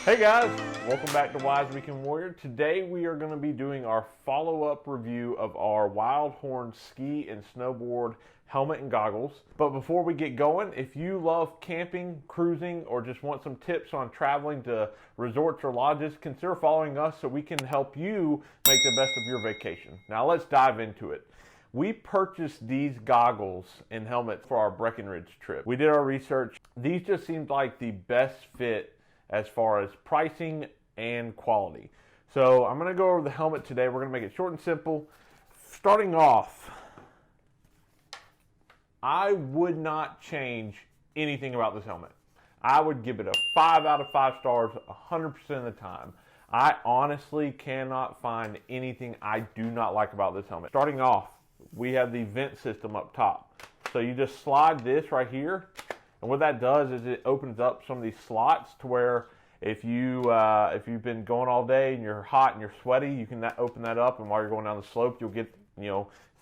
Hey guys, welcome back to Wise Weekend Warrior. Today we are going to be doing our follow-up review of our Wildhorn ski and snowboard helmet and goggles. But before we get going, if you love camping, cruising, or just want some tips on traveling to resorts or lodges, consider following us so we can help you make the best of your vacation. Now let's dive into it. We purchased these goggles and helmets for our Breckenridge trip. We did our research. These just seemed like the best fit as far as pricing and quality. So I'm going to go over the helmet today. We're going to make it short and simple. Starting off, I would not change anything about this helmet. I would give it a 5 out of 5 stars 100% of the time. I honestly cannot find anything I do not like about this helmet. Starting off, we have the vent system up top. So you just slide this right here, and what that does is it opens up some of these slots to where if you've been going all day and you're hot and you're sweaty, you can open that up, and while you're going down the slope, you'll get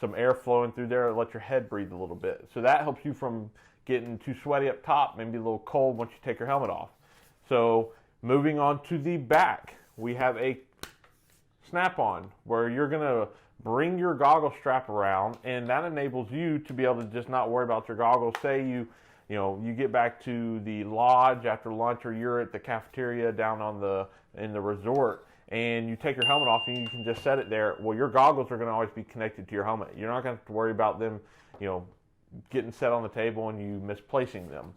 some air flowing through there and let your head breathe a little bit. So that helps you from getting too sweaty up top, maybe a little cold once you take your helmet off. So moving on to the back, we have a snap-on where you're gonna bring your goggle strap around, and that enables you to be able to just not worry about your goggles. Say you get back to the lodge after lunch, or you're at the cafeteria down in the resort, and you take your helmet off and you can just set it there. Well, your goggles are going to always be connected to your helmet. You're not going to have to worry about them, getting set on the table and you misplacing them.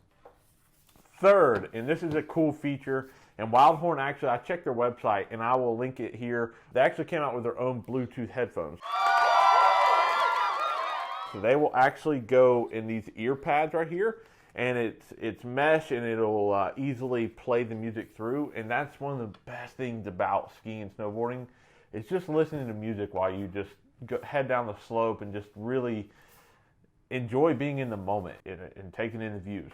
Third, and this is a cool feature, and Wildhorn, actually, I checked their website and I will link it here. They actually came out with their own Bluetooth headphones. So they will actually go in these ear pads right here, and it's mesh, and it'll easily play the music through. And that's one of the best things about skiing and snowboarding, is just listening to music while you just head down the slope and just really enjoy being in the moment and taking in the views.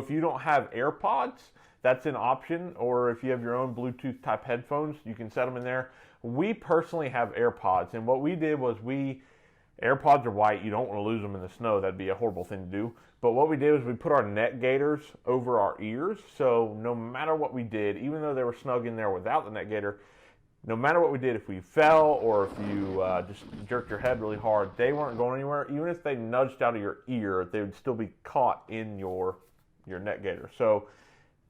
If you don't have AirPods, that's an option, or if you have your own Bluetooth type headphones, you can set them in there. We personally have AirPods, and what we did was AirPods are white, you don't want to lose them in the snow, that'd be a horrible thing to do. But what we did was we put our neck gaiters over our ears, so no matter what we did, even though they were snug in there without the neck gaiter, no matter what we did, if we fell or if you just jerked your head really hard, they weren't going anywhere. Even if they nudged out of your ear, they would still be caught in your neck gaiter. So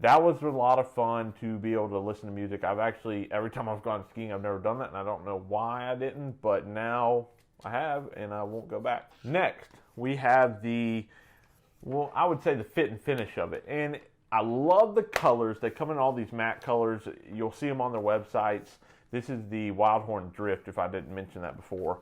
that was a lot of fun to be able to listen to music. I've actually, every time I've gone skiing, I've never done that, and I don't know why I didn't, but now I have, and I won't go back. Next, we have I would say the fit and finish of it. And I love the colors. They come in all these matte colors. You'll see them on their websites. This is the Wildhorn Drift, if I didn't mention that before.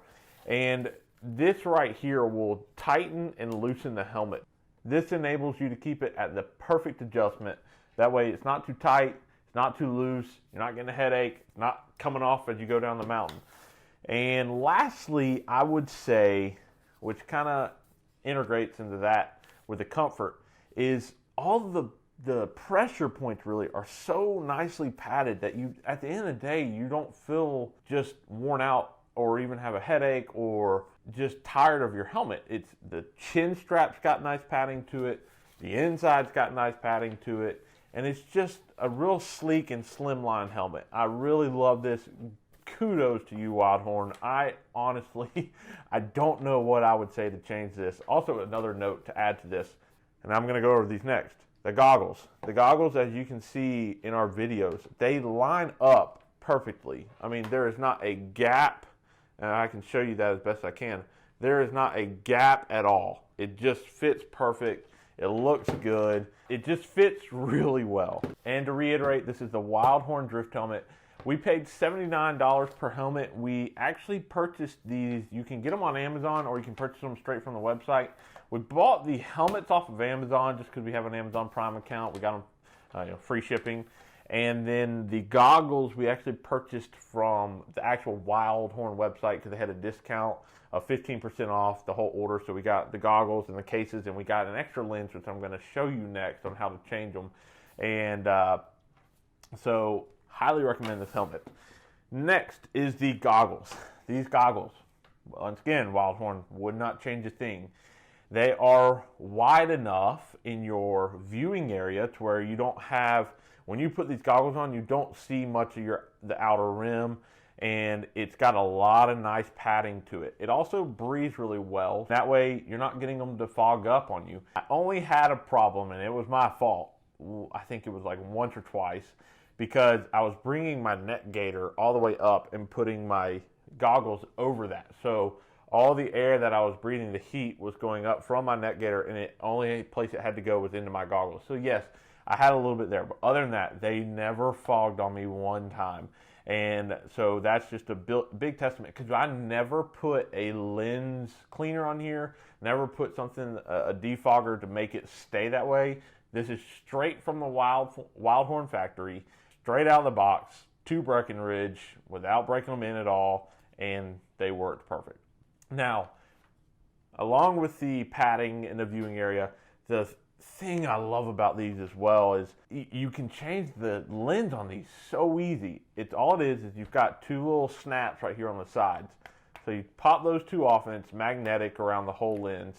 And this right here will tighten and loosen the helmet. This enables you to keep it at the perfect adjustment. That way it's not too tight, it's not too loose, you're not getting a headache, not coming off as you go down the mountain. And lastly, I would say, which kind of integrates into that with the comfort, is all the pressure points really are so nicely padded that you, at the end of the day, you don't feel just worn out or even have a headache or just tired of your helmet. It's the chin strap's got nice padding to it, the inside's got nice padding to it, and it's just a real sleek and slimline helmet. I really love this. Kudos to you, Wildhorn. I honestly, I don't know what I would say to change this. Also, another note to add to this, and I'm going to go over these next. The goggles. The goggles, as you can see in our videos, they line up perfectly. I mean, there is not a gap, and I can show you that as best I can. There is not a gap at all. It just fits perfect. It looks good. It just fits really well. And to reiterate, this is the Wildhorn Drift helmet. We paid $79 per helmet. We actually purchased these. You can get them on Amazon, or you can purchase them straight from the website. We bought the helmets off of Amazon just because we have an Amazon Prime account. We got them free shipping. And then the goggles we actually purchased from the actual Wildhorn website because they had a discount of 15% off the whole order. So we got the goggles and the cases, and we got an extra lens, which I'm going to show you next on how to change them. And so highly recommend this helmet. Next is the goggles. These goggles, once again, Wildhorn would not change a thing. They are wide enough in your viewing area to where you don't have, when you put these goggles on, you don't see much of the outer rim, and it's got a lot of nice padding to it. It also breathes really well. That way, you're not getting them to fog up on you. I only had a problem, and it was my fault. I think it was like once or twice, because I was bringing my neck gaiter all the way up and putting my goggles over that. So all the air that I was breathing, the heat, was going up from my neck gaiter, and the only place it had to go was into my goggles. So yes, I had a little bit there, but other than that, they never fogged on me one time. And so that's just a big testament, because I never put a lens cleaner on here, never put something, a defogger to make it stay that way. This is straight from the Wildhorn factory, straight out of the box to Breckenridge without breaking them in at all, and they worked perfect. Now, along with the padding in the viewing area, the thing I love about these as well is you can change the lens on these so easy. All it is you've got two little snaps right here on the sides. So you pop those two off, and it's magnetic around the whole lens,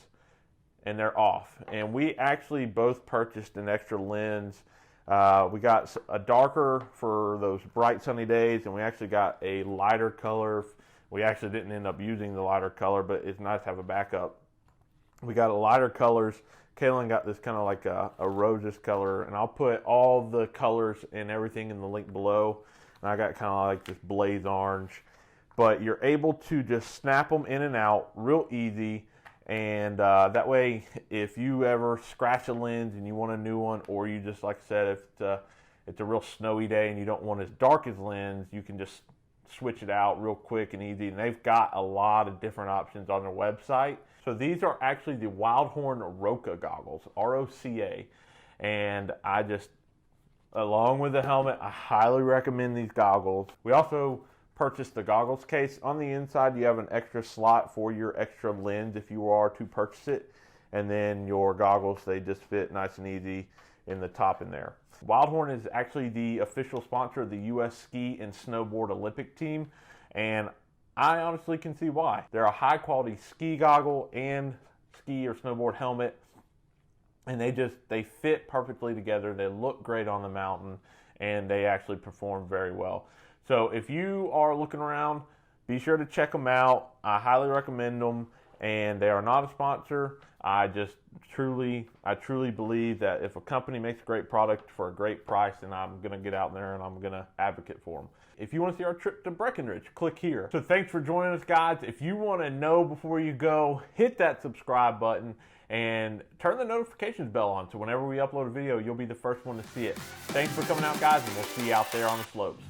and they're off. And we actually both purchased an extra lens. We got a darker for those bright sunny days, and we actually got a lighter color. We actually didn't end up using the lighter color, but it's nice to have a backup. We got a lighter colors. Kalyn got this kind of like a roses color, and I'll put all the colors and everything in the link below. And I got kind of like this blaze orange. But you're able to just snap them in and out real easy. And that way, if you ever scratch a lens and you want a new one, or you just, like I said, if it's a real snowy day and you don't want as dark as lens, you can just switch it out real quick and easy. And they've got a lot of different options on their website. So these are actually the Wildhorn Roca goggles, R-O-C-A. And I just, along with the helmet, I highly recommend these goggles. We also purchased the goggles case. On the inside, you have an extra slot for your extra lens if you are to purchase it. And then your goggles, they just fit nice and easy in the top in there. Wildhorn is actually the official sponsor of the U.S. Ski and Snowboard Olympic team, and I honestly can see why. They're a high-quality ski goggle and ski or snowboard helmet, and they fit perfectly together. They look great on the mountain, and they actually perform very well. So if you are looking around, be sure to check them out. I highly recommend them, and they are not a sponsor. I truly believe that if a company makes a great product for a great price, then I'm going to get out there and I'm going to advocate for them. If you want to see our trip to Breckenridge, click here. So thanks for joining us, guys. If you want to know before you go, hit that subscribe button and turn the notifications bell on, so whenever we upload a video, you'll be the first one to see it. Thanks for coming out, guys, and we'll see you out there on the slopes.